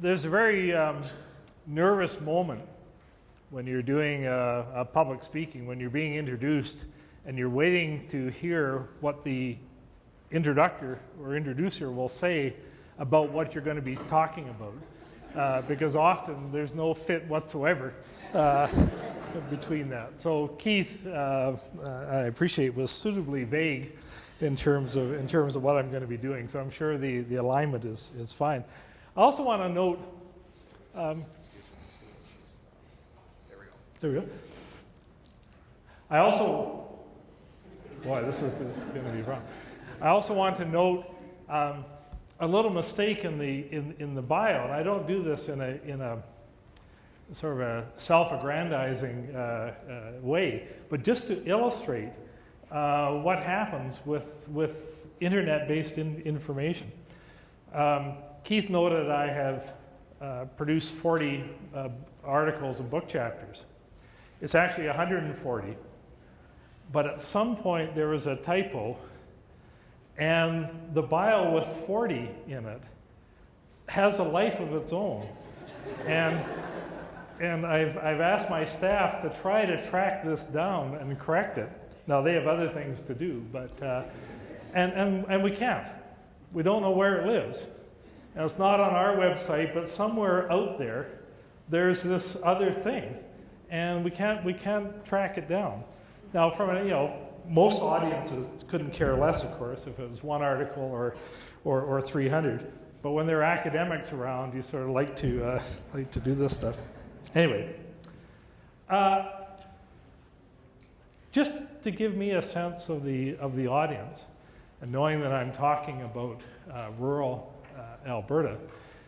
there's a very nervous moment when you're doing a public speaking, when you're being introduced and you're waiting to hear what the introductor or introducer will say about what you're going to be talking about, because often there's no fit whatsoever between that. So Keith, I appreciate, was suitably vague in terms of what I'm going to be doing. So I'm sure the alignment is fine. I also want to note. There we go. I also, boy, this is going to be wrong. I also want to note a little mistake in the bio, and I don't do this in a sort of a self-aggrandizing way, but just to illustrate what happens with internet-based information. Keith noted I have produced 40 articles and book chapters. It's actually 140, but at some point there was a typo, and the bio with 40 in it has a life of its own. And I've asked my staff to try to track this down and correct it. Now they have other things to do, but and we can't. We don't know where it lives. And it's not on our website, but somewhere out there, there's this other thing, and we can't track it down. Now, from most audiences couldn't care less, of course, if it was one article or 300. But when there are academics around, you sort of like to do this stuff. Anyway, just to give me a sense of the audience, and knowing that I'm talking about rural Alberta,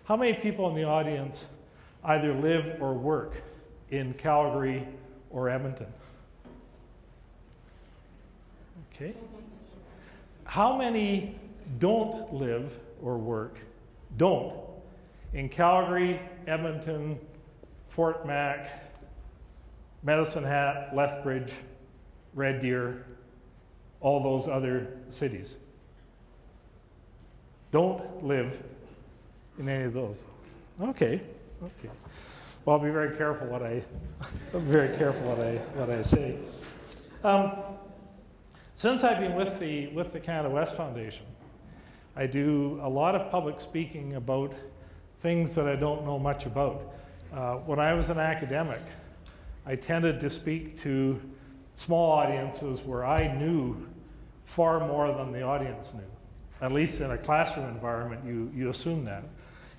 how many people in the audience either live or work in Calgary or Edmonton? Okay. How many don't live or work, in Calgary, Edmonton, Fort Mac, Medicine Hat, Lethbridge, Red Deer, all those other cities? Don't live in any of those. Okay. Well, I'll be very careful what I say. Since I've been with the Canada West Foundation, I do a lot of public speaking about things that I don't know much about. When I was an academic, I tended to speak to small audiences where I knew far more than the audience knew. At least in a classroom environment, you assume that.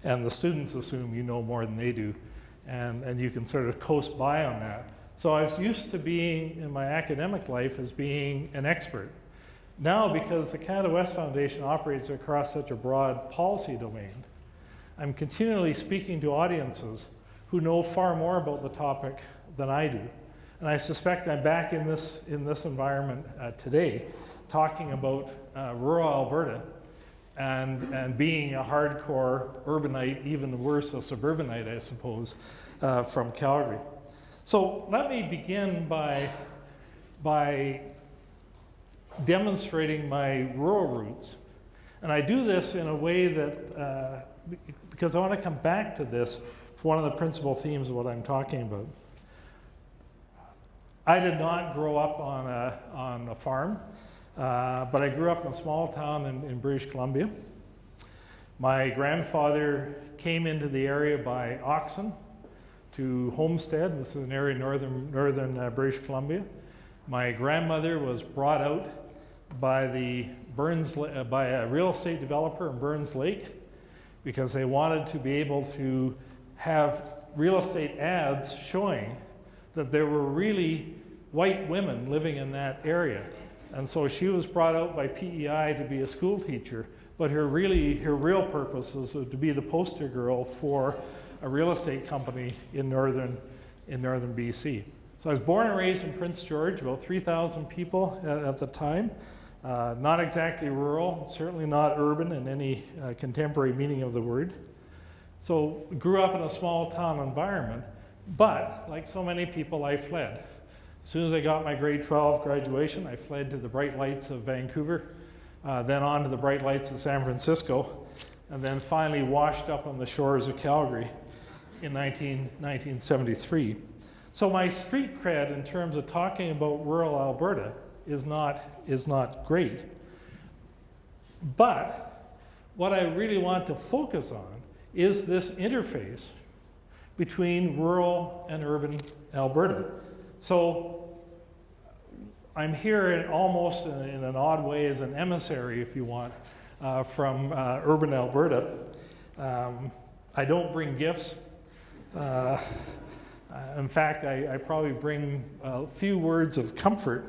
And the students assume you know more than they do. And you can sort of coast by on that. So I was used to being, in my academic life, as being an expert. Now, because the Canada West Foundation operates across such a broad policy domain, I'm continually speaking to audiences who know far more about the topic than I do. And I suspect I'm back in this environment today, talking about rural Alberta and being a hardcore urbanite, even worse, a suburbanite, I suppose, from Calgary. So let me begin by demonstrating my rural roots. And I do this in a way that, because I want to come back to this, one of the principal themes of what I'm talking about. I did not grow up on a farm, but I grew up in a small town in British Columbia. My grandfather came into the area by oxen to homestead. This is an area in northern British Columbia. My grandmother was brought out by a real estate developer in Burns Lake because they wanted to be able to have real estate ads showing that there were really white women living in that area. And so she was brought out by PEI to be a school teacher, but her real purpose was to be the poster girl for a real estate company in northern BC. So I was born and raised in Prince George, about 3,000 people at the time. Not exactly rural, certainly not urban in any contemporary meaning of the word. So grew up in a small town environment, but like so many people, I fled. As soon as I got my grade 12 graduation, I fled to the bright lights of Vancouver, then on to the bright lights of San Francisco, and then finally washed up on the shores of Calgary in 1973. So my street cred in terms of talking about rural Alberta is not great. But what I really want to focus on is this interface between rural and urban Alberta. So I'm here almost in an odd way as an emissary, if you want, from urban Alberta. I don't bring gifts. In fact, I probably bring a few words of comfort.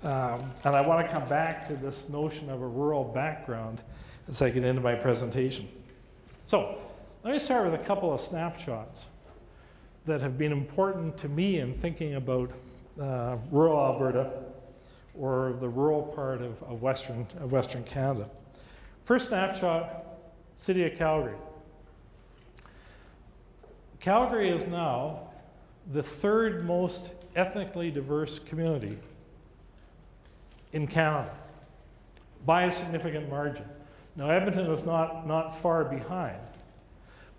And I want to come back to this notion of a rural background as I get into my presentation. So let me start with a couple of snapshots that have been important to me in thinking about rural Alberta, or the rural part of Western Canada. First snapshot, City of Calgary. Calgary is now the third most ethnically diverse community in Canada by a significant margin. Now, Edmonton is not far behind,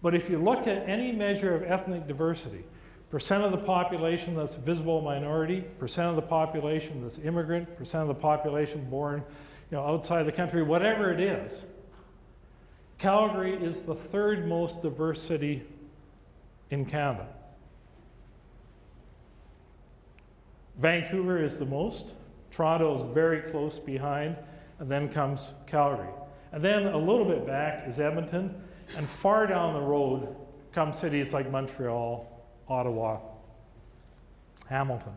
but if you look at any measure of ethnic diversity, percent of the population that's visible minority, percent of the population that's immigrant, percent of the population born outside the country, whatever it is, Calgary is the third most diverse city in Canada. Vancouver is the most, Toronto is very close behind, and then comes Calgary. And then a little bit back is Edmonton, and far down the road come cities like Montreal, Ottawa, Hamilton.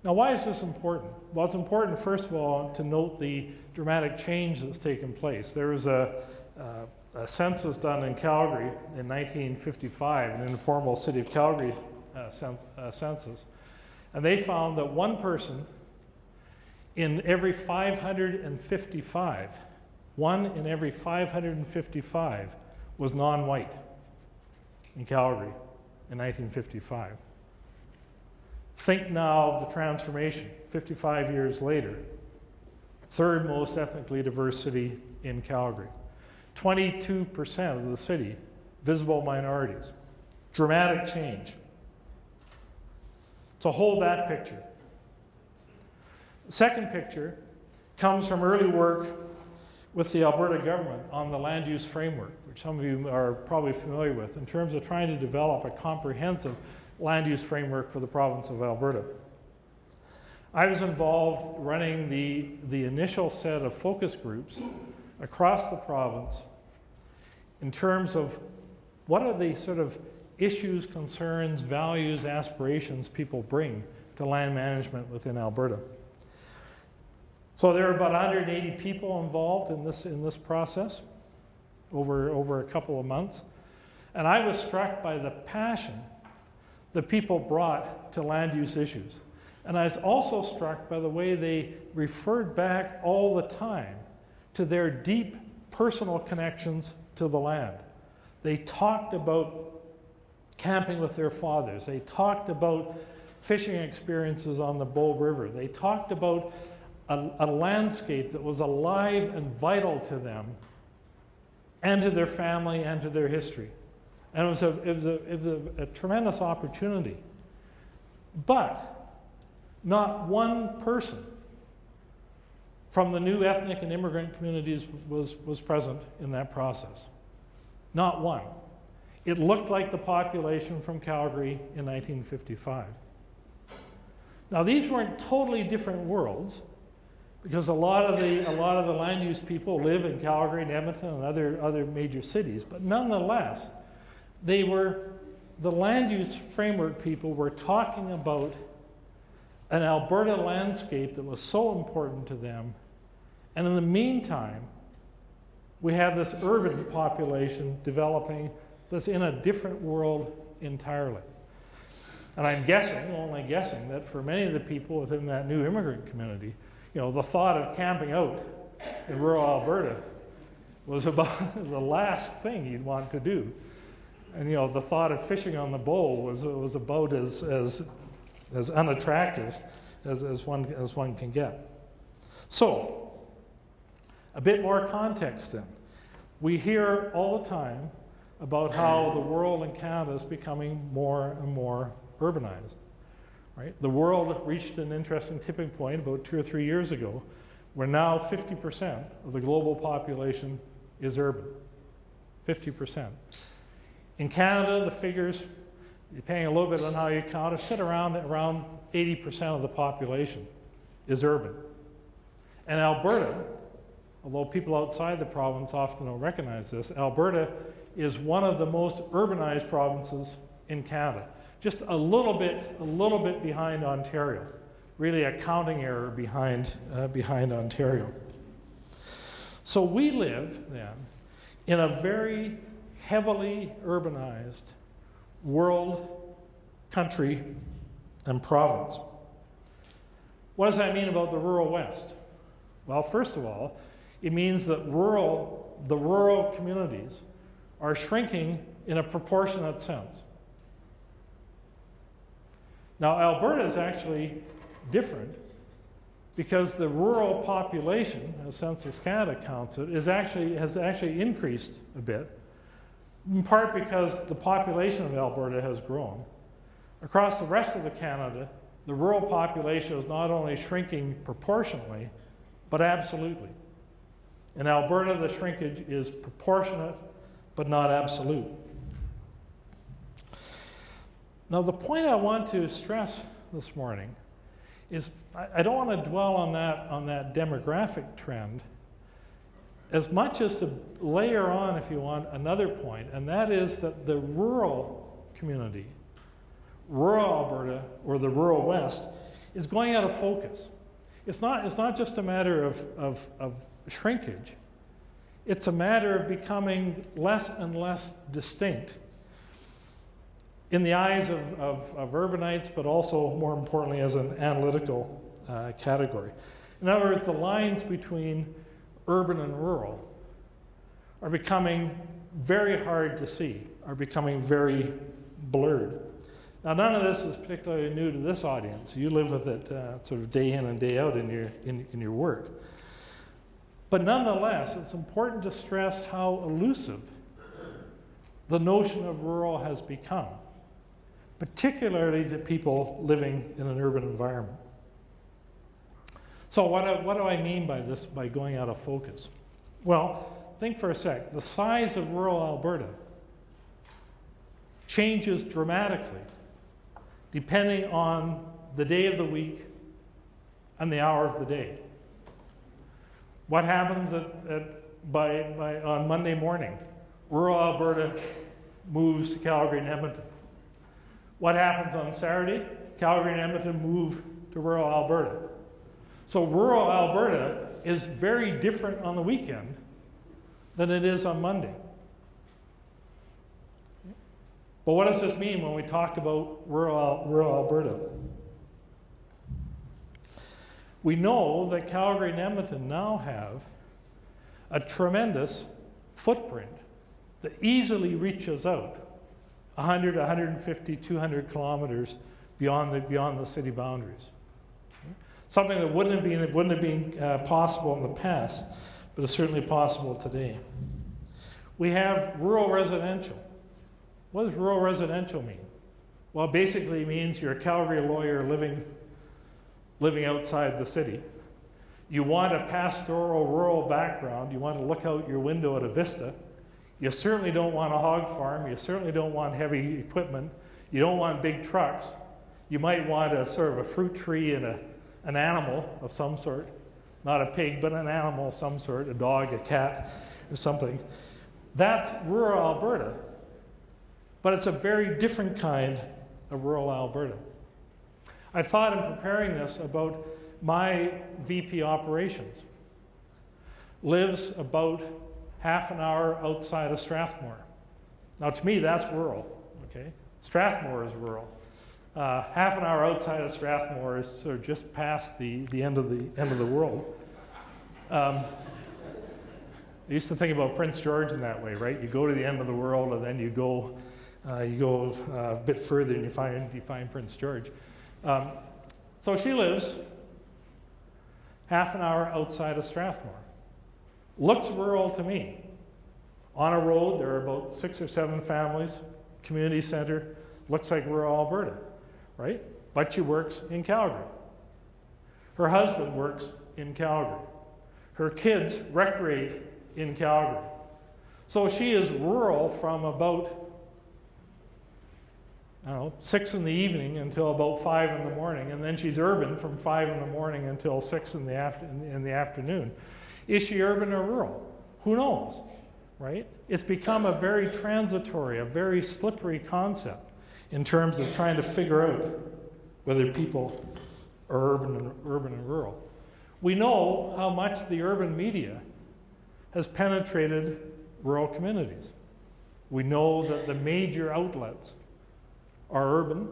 Now, why is this important? Well, it's important, first of all, to note the dramatic change that's taken place. There was a census done in Calgary in 1955, an informal City of Calgary census, and they found that one person in every 555, one in every 555 was non-white in Calgary in 1955. Think now of the transformation, 55 years later, third most ethnically diverse city in Calgary. 22% of the city, visible minorities. Dramatic change. So hold that picture. The second picture comes from early work with the Alberta government on the land use framework, which some of you are probably familiar with, in terms of trying to develop a comprehensive land use framework for the province of Alberta. I was involved running the initial set of focus groups across the province in terms of what are the sort of issues, concerns, values, aspirations people bring to land management within Alberta. So there are about 180 people involved in this process over a couple of months. And I was struck by the passion that people brought to land use issues. And I was also struck by the way they referred back all the time to their deep personal connections to the land. They talked about camping with their fathers. They talked about fishing experiences on the Bow River. They talked about a landscape that was alive and vital to them and to their family and to their history. And it was a tremendous opportunity. But not one person from the new ethnic and immigrant communities was present in that process. Not one. It looked like the population from Calgary in 1955. Now, these weren't totally different worlds, because a lot of the land use people live in Calgary and Edmonton and other major cities, but nonetheless, the land use framework people were talking about an Alberta landscape that was so important to them, and in the meantime, we have this urban population developing that's in a different world entirely. And I'm guessing, only guessing, that for many of the people within that new immigrant community, the thought of camping out in rural Alberta was about the last thing you'd want to do. And the thought of fishing on the Bow was about as unattractive as one can get. So, a bit more context then. We hear all the time about how the world in Canada is becoming more and more urbanized. Right? The world reached an interesting tipping point about 2 or 3 years ago, where now 50% of the global population is urban. 50%. In Canada, the figures, depending a little bit on how you count it, sit around 80% of the population is urban. And Alberta, although people outside the province often don't recognize this, Alberta is one of the most urbanized provinces in Canada. Just a little bit behind Ontario. Really a counting error behind Ontario. So we live then in a very heavily urbanized world, country, and province. What does that mean about the rural West? Well, first of all, it means that the rural communities are shrinking in a proportionate sense. Now, Alberta is actually different because the rural population, as Census Canada counts it, has actually increased a bit, in part because the population of Alberta has grown. Across the rest of Canada, the rural population is not only shrinking proportionately, but absolutely. In Alberta, the shrinkage is proportionate, but not absolute. Now, the point I want to stress this morning is I don't want to dwell on that demographic trend as much as to layer on, if you want, another point, and that is that the rural community, rural Alberta, or the rural West, is going out of focus. It's not just a matter of shrinkage. It's a matter of becoming less and less distinct in the eyes of urbanites, but also, more importantly, as an analytical category. In other words, the lines between urban and rural are becoming very hard to see, are becoming very blurred. Now, none of this is particularly new to this audience. You live with it sort of day in and day out in your work. But nonetheless, it's important to stress how elusive the notion of rural has become, particularly to people living in an urban environment. So what do I mean by this, by going out of focus? Well, think for a sec. The size of rural Alberta changes dramatically depending on the day of the week and the hour of the day. What happens on Monday morning? Rural Alberta moves to Calgary and Edmonton. What happens on Saturday? Calgary and Edmonton move to rural Alberta. So rural Alberta is very different on the weekend than it is on Monday. But what does this mean when we talk about rural Alberta? We know that Calgary and Edmonton now have a tremendous footprint that easily reaches out 100, 150, 200 kilometers beyond the city boundaries. Something that wouldn't have been possible in the past, but is certainly possible today. We have rural residential. What does rural residential mean? Well, it basically means you're a Calgary lawyer living outside the city. You want a pastoral rural background. You want to look out your window at a vista. You certainly don't want a hog farm. You certainly don't want heavy equipment. You don't want big trucks. You might want a sort of a fruit tree and an animal of some sort. Not a pig, but an animal of some sort, a dog, a cat, or something. That's rural Alberta. But it's a very different kind of rural Alberta. I thought in preparing this about my VP operations. Lives about half an hour outside of Strathmore. Now, to me, that's rural. Okay, Strathmore is rural. Half an hour outside of Strathmore is sort of just past the end of the world. I used to think about Prince George in that way, right? You go to the end of the world, and then you go a bit further, and you find Prince George. So she lives half an hour outside of Strathmore. Looks rural to me. On a road, there are about 6 or 7 families, community center, looks like rural Alberta, right? But she works in Calgary. Her husband works in Calgary. Her kids recreate in Calgary. So she is rural from about, I don't know, 6 in the evening until about 5 in the morning, and then she's urban from 5 in the morning until 6 in the afternoon. Is she urban or rural? Who knows, right? It's become a very transitory, a very slippery concept in terms of trying to figure out whether people are urban and rural. We know how much the urban media has penetrated rural communities. We know that the major outlets are urban,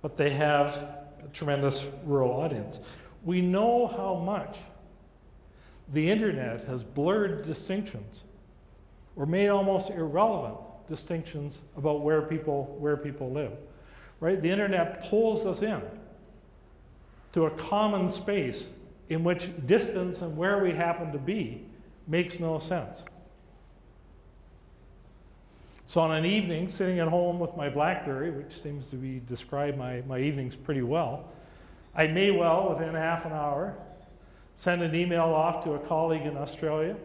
but they have a tremendous rural audience. We know how much the internet has blurred distinctions or made almost irrelevant distinctions about where people live, right? The internet pulls us in to a common space in which distance and where we happen to be makes no sense. So on an evening, sitting at home with my BlackBerry, which seems to be describe my evenings pretty well, I may well, within half an hour, send an email off to a colleague in Australia,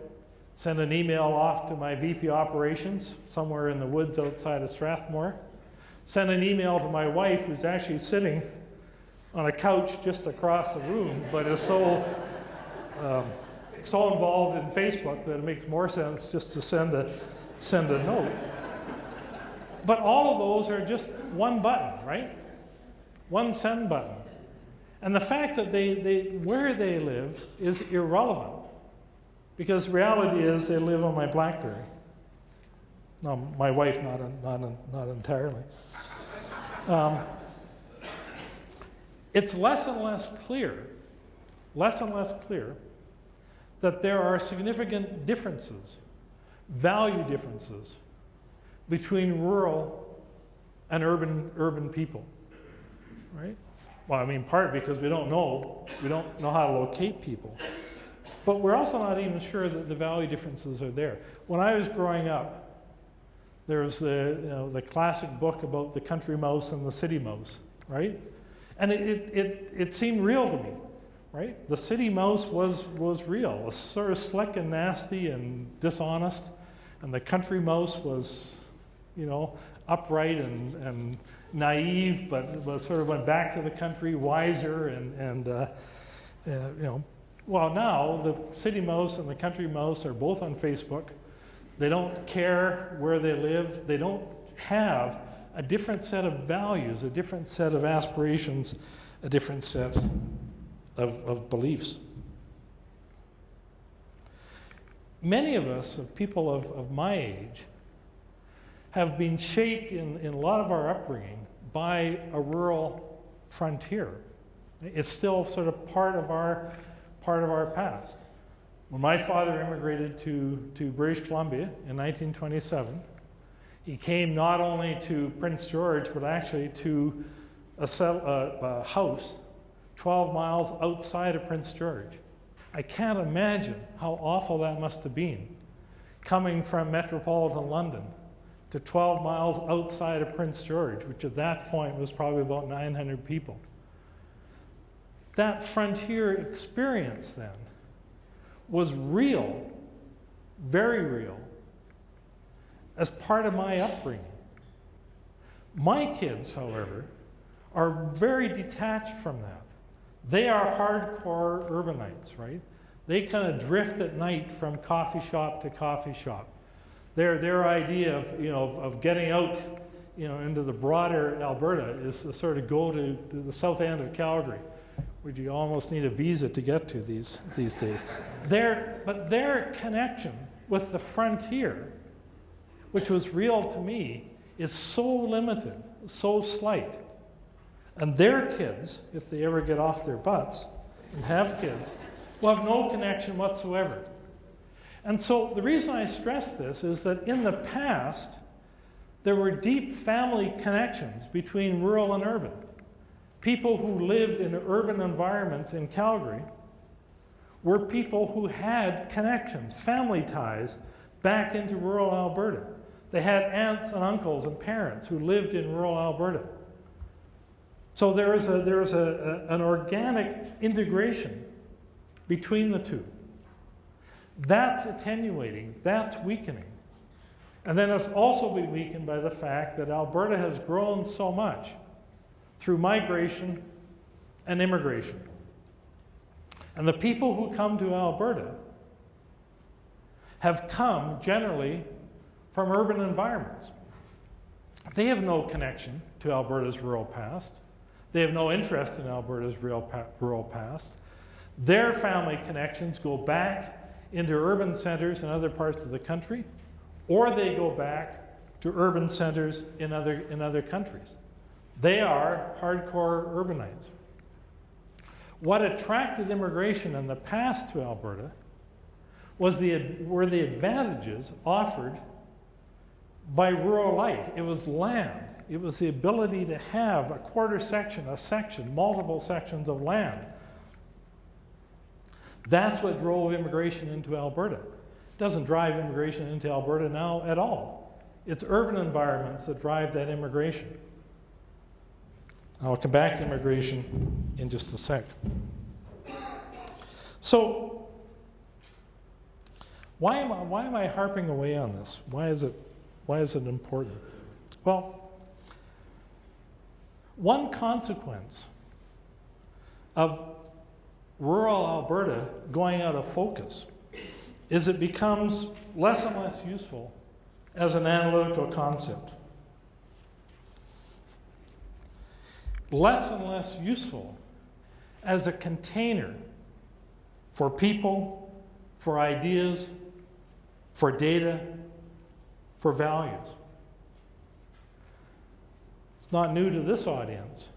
send an email off to my VP operations somewhere in the woods outside of Strathmore, send an email to my wife who's actually sitting on a couch just across the room, but is so involved in Facebook that it makes more sense just to send a note. But all of those are just one button, right? One send button. And the fact that where they live is irrelevant, because reality is they live on my BlackBerry. No, my wife, not entirely. It's less and less clear that there are significant differences, value differences, between rural and urban people, right? Well, I mean, part because we don't know how to locate people, but we're also not even sure that the value differences are there. When I was growing up, there was the classic book about the country mouse and the city mouse, right? And it seemed real to me, right? The city mouse was real, it was sort of slick and nasty and dishonest, and the country mouse was, upright and naive, but sort of went back to the country wiser well, now the city mouse and the country mouse are both on Facebook. They don't care where they live. They don't have a different set of values, a different set of aspirations, a different set of beliefs. Many of us, of people of my age, have been shaped in a lot of our upbringing by a rural frontier. It's still sort of part of our past. When my father immigrated to British Columbia in 1927, he came not only to Prince George, but actually to a house 12 miles outside of Prince George. I can't imagine how awful that must have been, coming from metropolitan London to 12 miles outside of Prince George, which at that point was probably about 900 people. That frontier experience then was real, very real, as part of my upbringing. My kids, however, are very detached from that. They are hardcore urbanites, right? They kind of drift at night from coffee shop to coffee shop. Their idea of getting out, into the broader Alberta is to sort of go to the south end of Calgary, which you almost need a visa to get to these days. But their connection with the frontier, which was real to me, is so limited, so slight. And their kids, if they ever get off their butts and have kids, will have no connection whatsoever. And so the reason I stress this is that in the past, there were deep family connections between rural and urban. People who lived in urban environments in Calgary were people who had connections, family ties, back into rural Alberta. They had aunts and uncles and parents who lived in rural Alberta. So there is an organic integration between the two. That's attenuating, that's weakening. And then it's also been weakened by the fact that Alberta has grown so much through migration and immigration. And the people who come to Alberta have come generally from urban environments. They have no connection to Alberta's rural past. They have no interest in Alberta's rural past. Their family connections go back into urban centers in other parts of the country, or they go back to urban centers in other countries. They are hardcore urbanites. What attracted immigration in the past to Alberta were the advantages offered by rural life. It was land. It was the ability to have a quarter section, a section, multiple sections of land. That's what drove immigration into Alberta. It doesn't drive immigration into Alberta now at all. It's urban environments that drive that immigration. I'll come back to immigration in just a sec. So, why am I harping away on this? Why is it important? Well, one consequence of rural Alberta going out of focus is it becomes less and less useful as an analytical concept. Less and less useful as a container for people, for ideas, for data, for values. It's not new to this audience,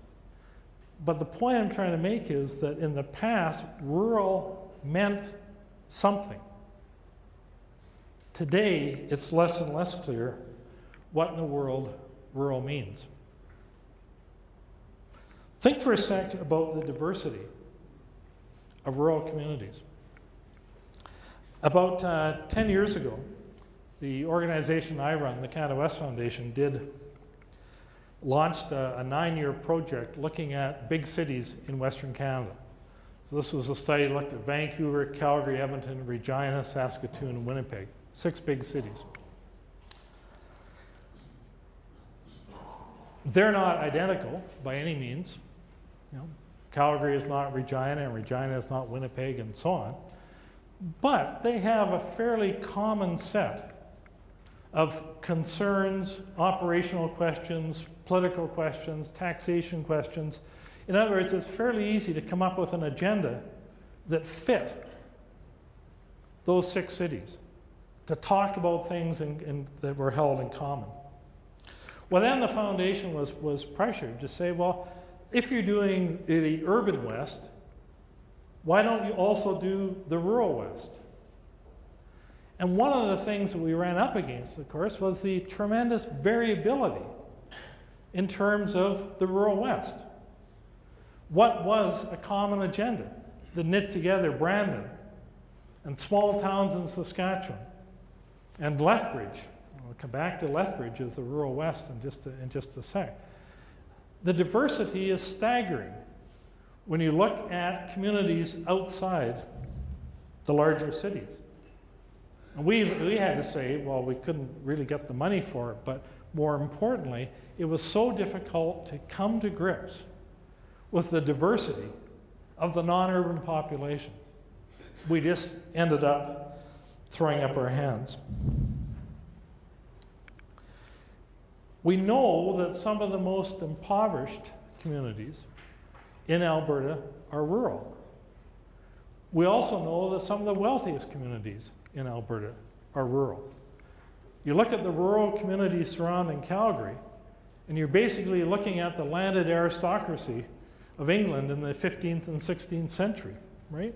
but the point I'm trying to make is that in the past, rural meant something. Today, it's less and less clear what in the world rural means. Think for a sec about the diversity of rural communities. About 10 years ago, the organization I run, the Canada West Foundation, launched a 9-year project looking at big cities in Western Canada. So this was a study that looked at Vancouver, Calgary, Edmonton, Regina, Saskatoon, and Winnipeg, 6 big cities. They're not identical by any means. You know, Calgary is not Regina, and Regina is not Winnipeg, and so on. But they have a fairly common set of concerns, operational questions, political questions, taxation questions. In other words, it's fairly easy to come up with an agenda that fit those 6 cities, to talk about things that were held in common. Well, then the foundation was pressured to say, well, if you're doing the urban West, why don't you also do the rural West? And one of the things that we ran up against, of course, was the tremendous variability in terms of the rural West. What was a common agenda that knit together Brandon and small towns in Saskatchewan and Lethbridge? We'll come back to Lethbridge as the rural West in just a sec. The diversity is staggering when you look at communities outside the larger cities. And we had to say, well, we couldn't really get the money for it, but more importantly, it was so difficult to come to grips with the diversity of the non-urban population. We just ended up throwing up our hands. We know that some of the most impoverished communities in Alberta are rural. We also know that some of the wealthiest communities in Alberta are rural. You look at the rural communities surrounding Calgary, and you're basically looking at the landed aristocracy of England in the 15th and 16th century, right?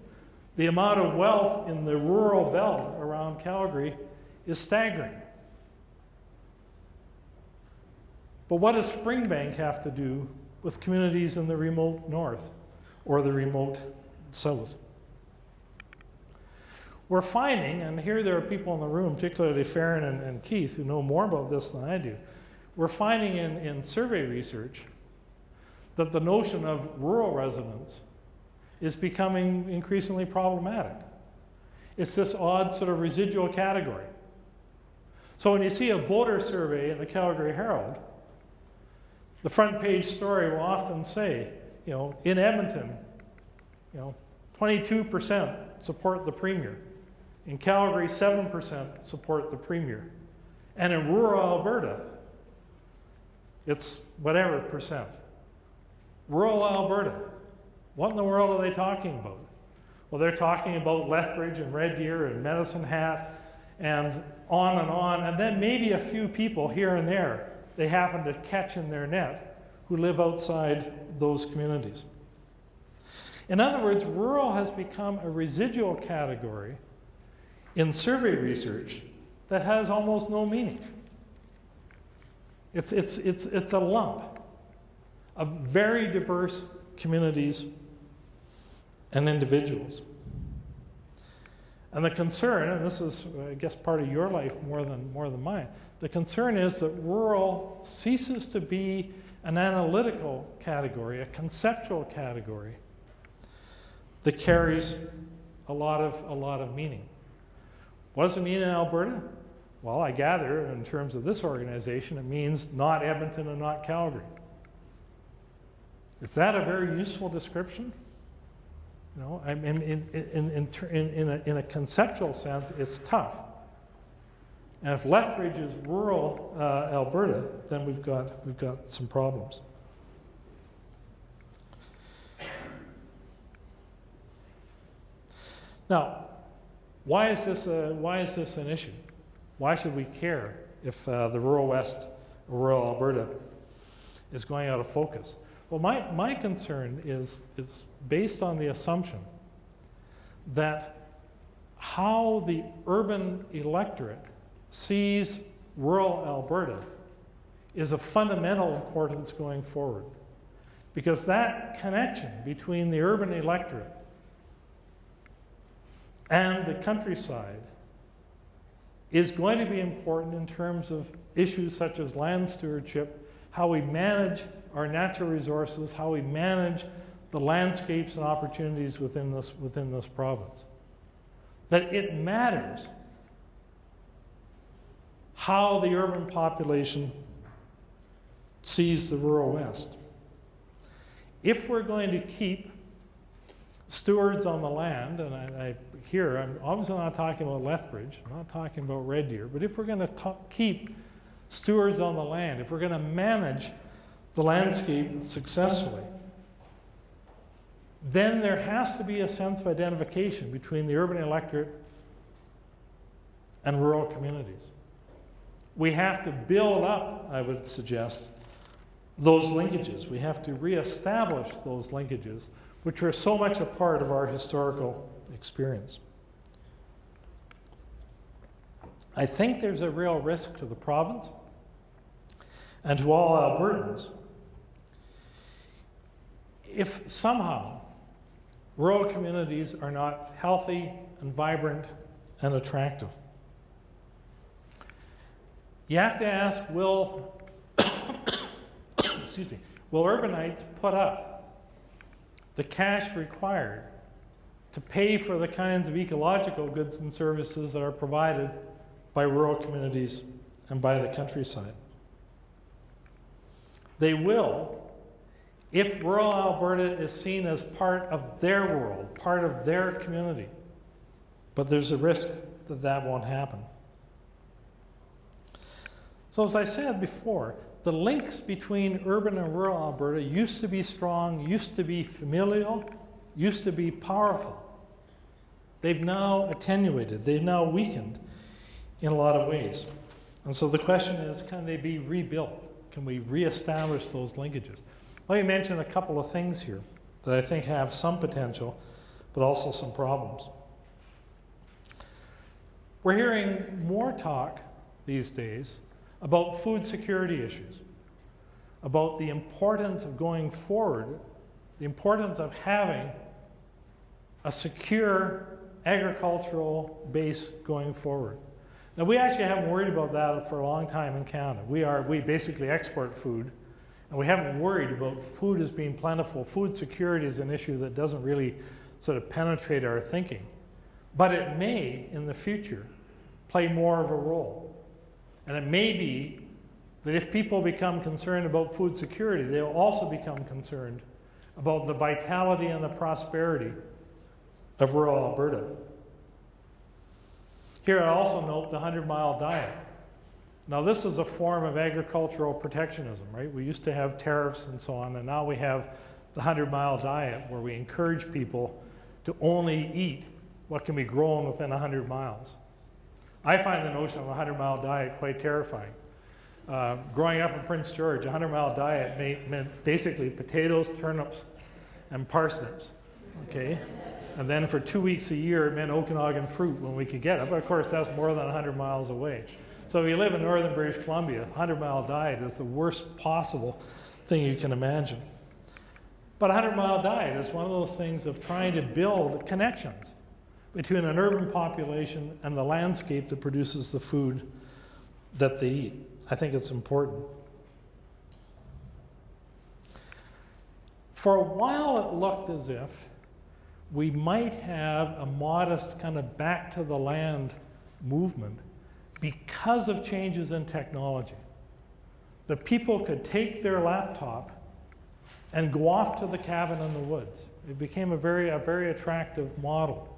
The amount of wealth in the rural belt around Calgary is staggering. But what does Springbank have to do with communities in the remote north or the remote south? we're finding, and here there are people in the room, particularly Farron and Keith, who know more about this than I do, we're finding in survey research that the notion of rural residents is becoming increasingly problematic. It's this odd sort of residual category. So when you see a voter survey in the Calgary Herald, the front page story will often say, you know, in Edmonton, you know, 22% support the Premier. In Calgary, 7% support the Premier. And in rural Alberta, it's whatever percent. Rural Alberta, what in the world are they talking about? Well, they're talking about Lethbridge and Red Deer and Medicine Hat and on, and then maybe a few people here and there they happen to catch in their net who live outside those communities. In other words, rural has become a residual category in survey research that has almost no meaning. It's a lump of very diverse communities and individuals. And the concern, and this is, I guess, part of your life more than mine, the concern is that rural ceases to be an analytical category, a conceptual category that carries a lot of meaning. What does it mean in Alberta? Well, I gather, in terms of this organization, it means not Edmonton and not Calgary. Is that a very useful description? You know, I mean, in a conceptual sense, it's tough. And if Lethbridge is rural Alberta, then we've got some problems. Now, why is this an issue? Why should we care if the rural West or rural Alberta is going out of focus? Well, my concern is based on the assumption that how the urban electorate sees rural Alberta is of fundamental importance going forward. Because that connection between the urban electorate and the countryside is going to be important in terms of issues such as land stewardship, how we manage our natural resources, how we manage the landscapes and opportunities within this province. That it matters how the urban population sees the rural West. If we're going to keep stewards on the land, and I'm obviously not talking about Lethbridge, I'm not talking about Red Deer, but if we're going to keep stewards on the land, if we're going to manage the landscape successfully, then there has to be a sense of identification between the urban electorate and rural communities. We have to build up, I would suggest, those linkages. We have to reestablish those linkages, which are so much a part of our historical experience. I think there's a real risk to the province and to all Albertans if somehow rural communities are not healthy and vibrant and attractive. You have to ask, will urbanites put up the cash required to pay for the kinds of ecological goods and services that are provided by rural communities and by the countryside? They will, if rural Alberta is seen as part of their world, part of their community. But there's a risk that that won't happen. So as I said before, the links between urban and rural Alberta used to be strong, used to be familial, used to be powerful. They've now attenuated, they've now weakened in a lot of ways. And so the question is, can they be rebuilt? Can we reestablish those linkages? Let me mention a couple of things here that I think have some potential, but also some problems. We're hearing more talk these days about food security issues, about the importance of going forward, the importance of having a secure agricultural base going forward. Now, we actually haven't worried about that for a long time in Canada. We basically export food, and we haven't worried about food as being plentiful. Food security is an issue that doesn't really sort of penetrate our thinking. But it may, in the future, play more of a role. And it may be that if people become concerned about food security, they'll also become concerned about the vitality and the prosperity of rural Alberta. Here I also note the 100-mile diet. Now this is a form of agricultural protectionism, right? We used to have tariffs and so on, and now we have the 100-mile diet where we encourage people to only eat what can be grown within 100 miles. I find the notion of a 100-mile diet quite terrifying. Growing up in Prince George, a 100-mile diet meant basically potatoes, turnips, and parsnips, okay? And then for 2 weeks a year, it meant Okanagan fruit when we could get it. But of course, that's more than 100 miles away. So if you live in northern British Columbia, a 100-mile diet is the worst possible thing you can imagine. But a 100-mile diet is one of those things of trying to build connections between an urban population and the landscape that produces the food that they eat. I think it's important. For a while, it looked as if we might have a modest kind of back to the land movement because of changes in technology. That people could take their laptop and go off to the cabin in the woods. It became a very attractive model.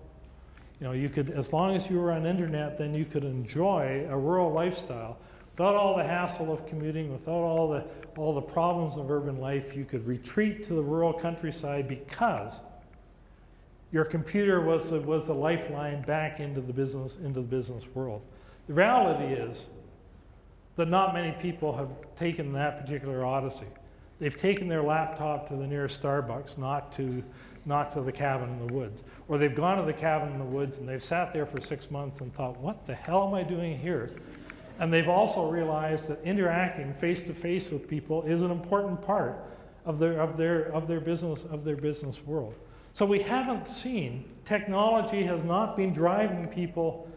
You know, you could, as long as you were on internet, then you could enjoy a rural lifestyle without all the hassle of commuting, without all the problems of urban life. You could retreat to the rural countryside because your computer was the lifeline back into the business world. The reality is that not many people have taken that particular odyssey. They've taken their laptop to the nearest Starbucks, not to the cabin in the woods. Or they've gone to the cabin in the woods and they've sat there for 6 months and thought, what the hell am I doing here? And they've also realized that interacting face to face with people is an important part of their business world. So we haven't seen, technology has not been driving people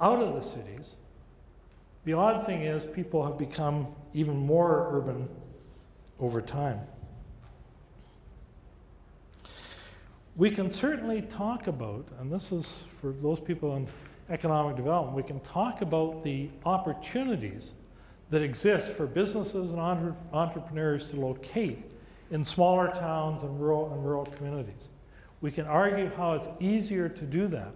out of the cities. The odd thing is people have become even more urban over time. We can certainly talk about, and this is for those people in economic development, we can talk about the opportunities that exist for businesses and entrepreneurs to locate in smaller towns and rural communities. We can argue how it's easier to do that,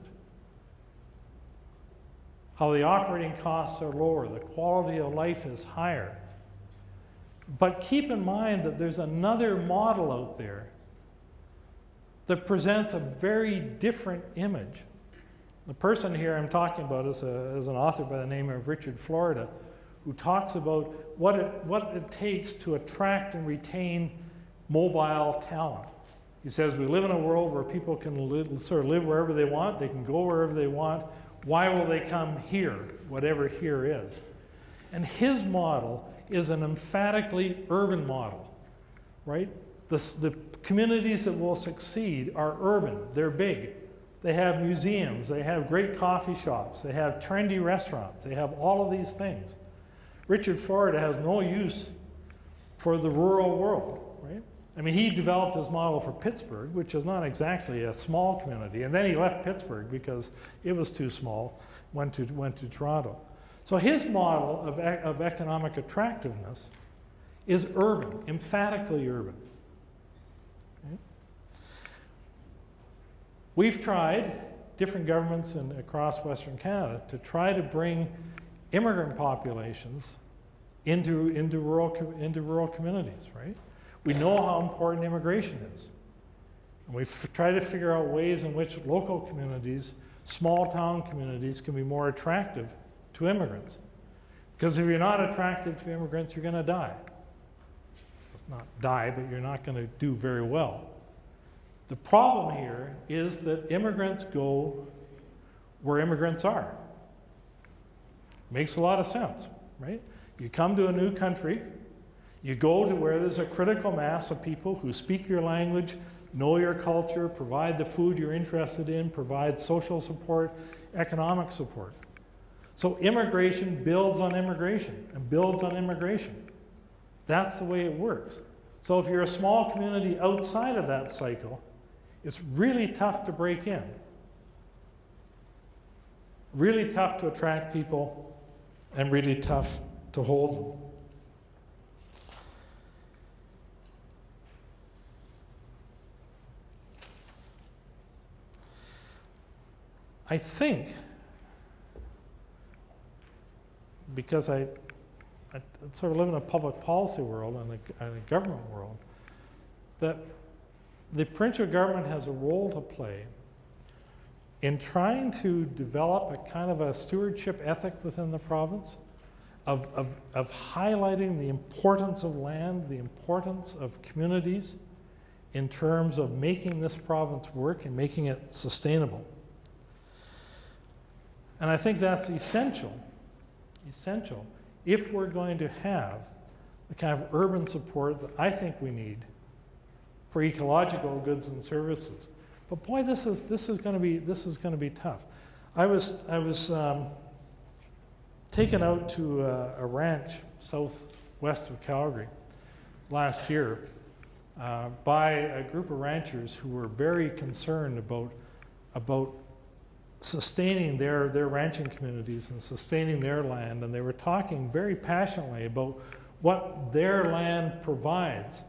how the operating costs are lower, the quality of life is higher. But keep in mind that there's another model out there that presents a very different image. The person here I'm talking about is an author by the name of Richard Florida, who talks about what it takes to attract and retain mobile talent. He says we live in a world where people can live wherever they want, they can go wherever they want. Why will they come here, whatever here is? And his model is an emphatically urban model, right? The communities that will succeed are urban, they're big. They have museums, they have great coffee shops, they have trendy restaurants, they have all of these things. Richard Florida has no use for the rural world, right? I mean, he developed his model for Pittsburgh, which is not exactly a small community, and then he left Pittsburgh because it was too small, went to Toronto. So his model of economic attractiveness is urban, emphatically urban. Okay? We've tried, different governments across Western Canada, to try to bring immigrant populations into rural communities, right? We know how important immigration is. And we've tried to figure out ways in which local communities, small town communities, can be more attractive to immigrants. Because if you're not attractive to immigrants, you're going to die. It's not die, but you're not going to do very well. The problem here is that immigrants go where immigrants are. Makes a lot of sense, right? You come to a new country, you go to where there's a critical mass of people who speak your language, know your culture, provide the food you're interested in, provide social support, economic support. So immigration builds on immigration and builds on immigration. That's the way it works. So if you're a small community outside of that cycle, it's really tough to break in. Really tough to attract people and really tough to hold them. I think, because I sort of live in a public policy world and a government world, that the provincial government has a role to play in trying to develop a kind of a stewardship ethic within the province of highlighting the importance of land, the importance of communities in terms of making this province work and making it sustainable. And I think that's essential if we're going to have the kind of urban support that I think we need for ecological goods and services. But boy, this is going to be tough. I was taken out to a ranch southwest of Calgary last year by a group of ranchers who were very concerned about sustaining their ranching communities and sustaining their land, and they were talking very passionately about what their land provides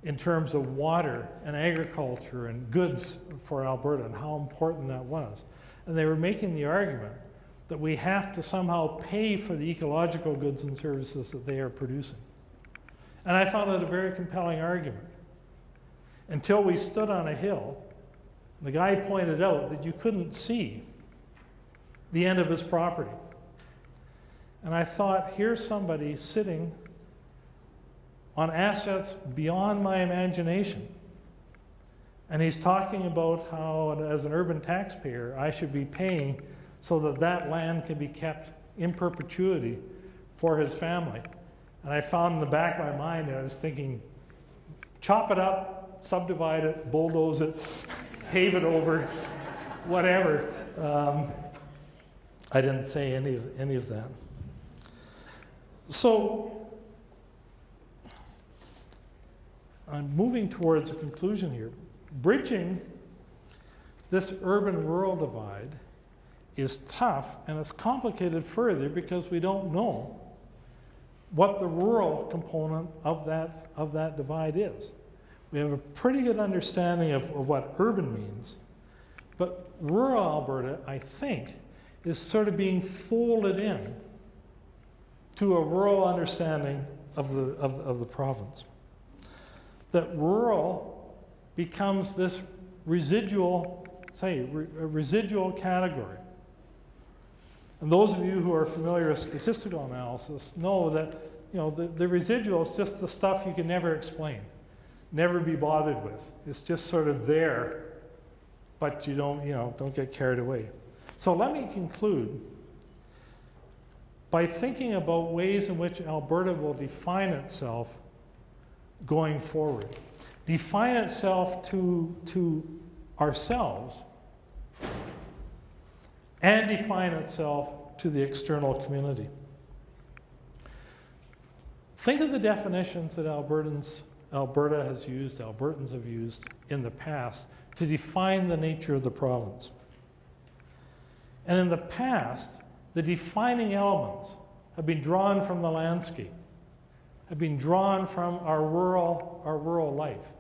in terms of water and agriculture and goods for Alberta and how important that was. And they were making the argument that we have to somehow pay for the ecological goods and services that they are producing. And I found it a very compelling argument. Until we stood on a hill, the guy pointed out that you couldn't see the end of his property. And I thought, here's somebody sitting on assets beyond my imagination. And he's talking about how, as an urban taxpayer, I should be paying so that that land can be kept in perpetuity for his family. And I found in the back of my mind, I was thinking, chop it up, subdivide it, bulldoze it, pave it over, whatever. I didn't say any of that. So I'm moving towards a conclusion here. Bridging this urban-rural divide is tough, and it's complicated further because we don't know what the rural component of that divide is. We have a pretty good understanding of what urban means, but rural Alberta, I think, is sort of being folded in to a rural understanding of the province. That rural becomes this residual, a residual category. And those of you who are familiar with statistical analysis know that the residual is just the stuff you can never explain, never be bothered with. It's just sort of there, but you don't get carried away. So let me conclude by thinking about ways in which Alberta will define itself going forward. Define itself to ourselves and define itself to the external community. Think of the definitions that Alberta has used, Albertans have used in the past to define the nature of the province. And in the past, the defining elements have been drawn from the landscape, have been drawn from our rural life.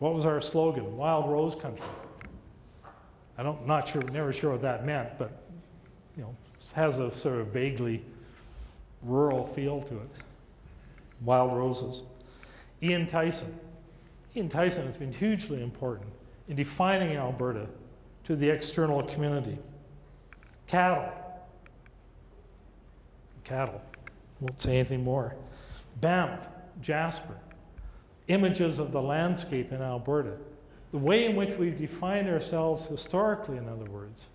What was our slogan? Wild Rose Country. Never sure what that meant, but it has a sort of vaguely rural feel to it. Wild roses. Ian Tyson has been hugely important in defining Alberta to the external community. Cattle. Won't say anything more. Banff, Jasper. Images of the landscape in Alberta. The way in which we've defined ourselves historically, in other words,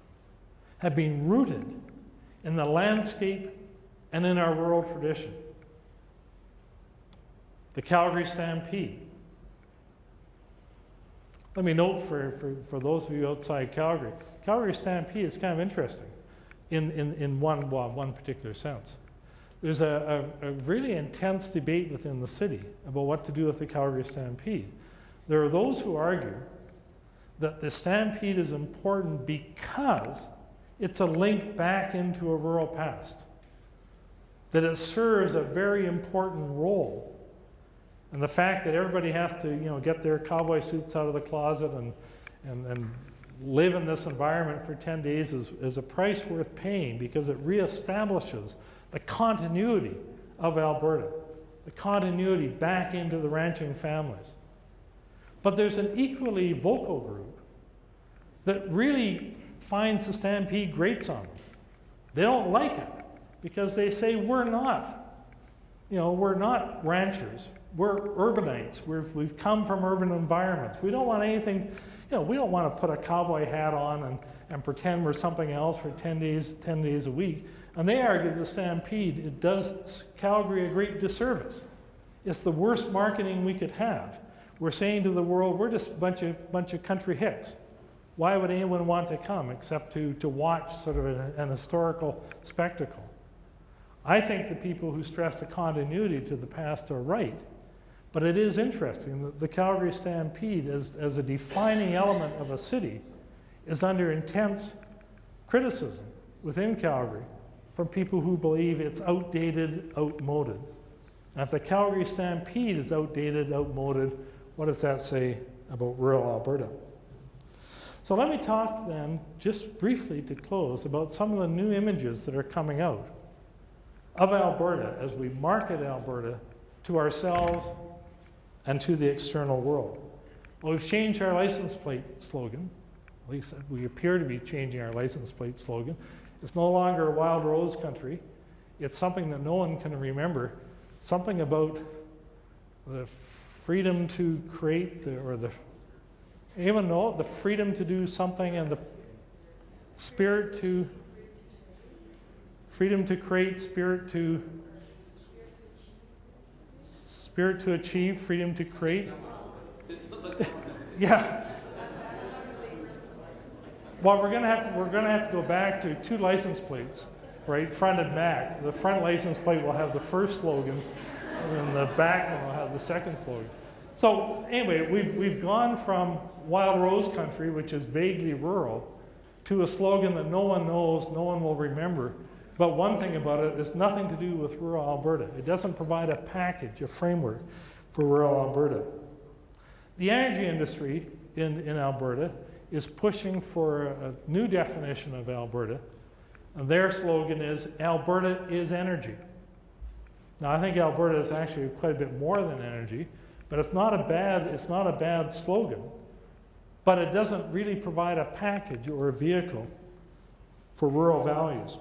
have been rooted in the landscape and in our rural tradition. The Calgary Stampede. Let me note for those of you outside Calgary, Calgary Stampede is kind of interesting in one particular sense. There's a really intense debate within the city about what to do with the Calgary Stampede. There are those who argue that the Stampede is important because it's a link back into a rural past, that it serves a very important role. And the fact that everybody has to, get their cowboy suits out of the closet and live in this environment for 10 days is a price worth paying, because it reestablishes the continuity of Alberta, the continuity back into the ranching families. But there's an equally vocal group that really finds the Stampede grates on them. They don't like it because they say we're not ranchers. We're urbanites. We've come from urban environments. We don't want anything, we don't want to put a cowboy hat on and pretend we're something else for 10 days a week. And they argue the Stampede, it does Calgary a great disservice. It's the worst marketing we could have. We're saying to the world, we're just a bunch of country hicks. Why would anyone want to come except to watch sort of an historical spectacle? I think the people who stress the continuity to the past are right. But it is interesting that the Calgary Stampede, as a defining element of a city, is under intense criticism within Calgary from people who believe it's outdated, outmoded. And if the Calgary Stampede is outdated, outmoded, what does that say about rural Alberta? So let me talk then, just briefly to close, about some of the new images that are coming out of Alberta as we market Alberta to ourselves and to the external world. Well, we've changed our license plate slogan. At least we appear to be changing our license plate slogan. It's no longer a wild rose country. It's something that no one can remember. Something about the freedom to create, the freedom to do something, and the spirit to, freedom to create, spirit to achieve, freedom to create. Yeah. Well, we're gonna have to go back to 2 license plates, right? Front and back. The front license plate will have the first slogan, and then the back one will have the second slogan. So anyway, we've gone from wild rose country, which is vaguely rural, to a slogan that no one knows, no one will remember. But one thing about it is nothing to do with rural Alberta. It doesn't provide a package, a framework for rural Alberta. The energy industry in Alberta is pushing for a new definition of Alberta, and their slogan is, Alberta is energy. Now, I think Alberta is actually quite a bit more than energy, but it's not a bad slogan, but it doesn't really provide a package or a vehicle for rural values.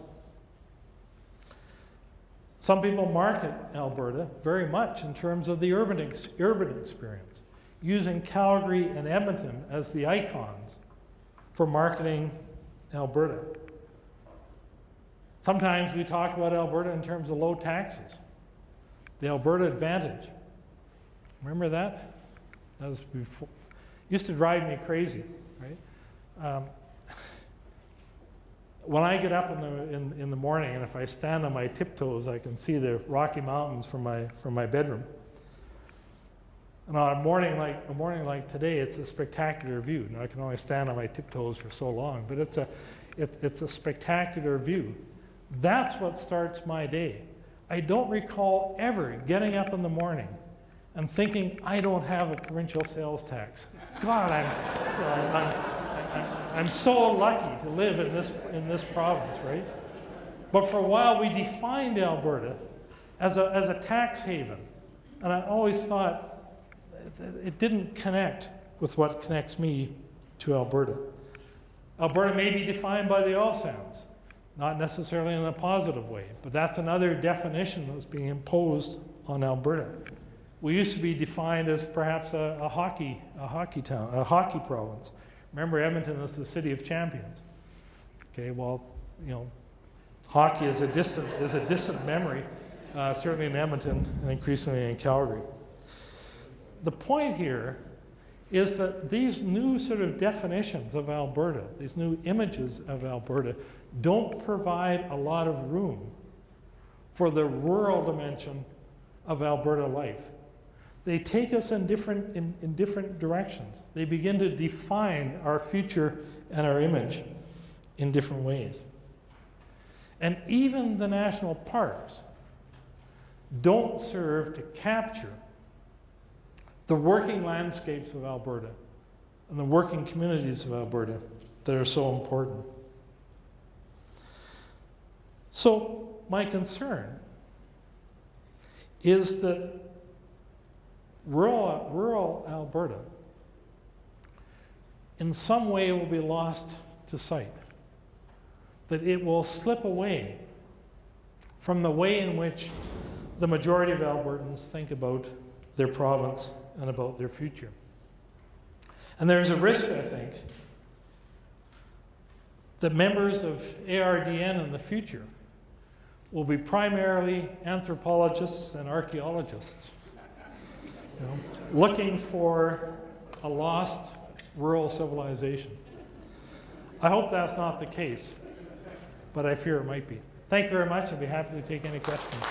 Some people market Alberta very much in terms of the urban experience, using Calgary and Edmonton as the icons for marketing Alberta. Sometimes we talk about Alberta in terms of low taxes, the Alberta Advantage. Remember that? That was before. Used to drive me crazy, right? When I get up in the morning, and if I stand on my tiptoes, I can see the Rocky Mountains from my bedroom. And on a morning like today, it's a spectacular view. Now, I can only stand on my tiptoes for so long, but it's a spectacular view. That's what starts my day. I don't recall ever getting up in the morning and thinking, I don't have a provincial sales tax. God, I'm so lucky to live in this province, right? But for a while, we defined Alberta as a tax haven, and I always thought it didn't connect with what connects me to Alberta. Alberta may be defined by the oil sands, not necessarily in a positive way, but that's another definition that's being imposed on Alberta. We used to be defined as perhaps a hockey town, a hockey province. Remember, Edmonton is the city of champions. Okay, well, hockey is a distant memory, certainly in Edmonton and increasingly in Calgary. The point here is that these new sort of definitions of Alberta, these new images of Alberta, don't provide a lot of room for the rural dimension of Alberta life. They take us in different directions. They begin to define our future and our image in different ways. And even the national parks don't serve to capture the working landscapes of Alberta and the working communities of Alberta that are so important. So my concern is that rural Alberta in some way will be lost to sight, that it will slip away from the way in which the majority of Albertans think about their province and about their future. And there's a risk, I think, that members of ARDN in the future will be primarily anthropologists and archaeologists, looking for a lost rural civilization. I hope that's not the case, but I fear it might be. Thank you very much. I'd be happy to take any questions.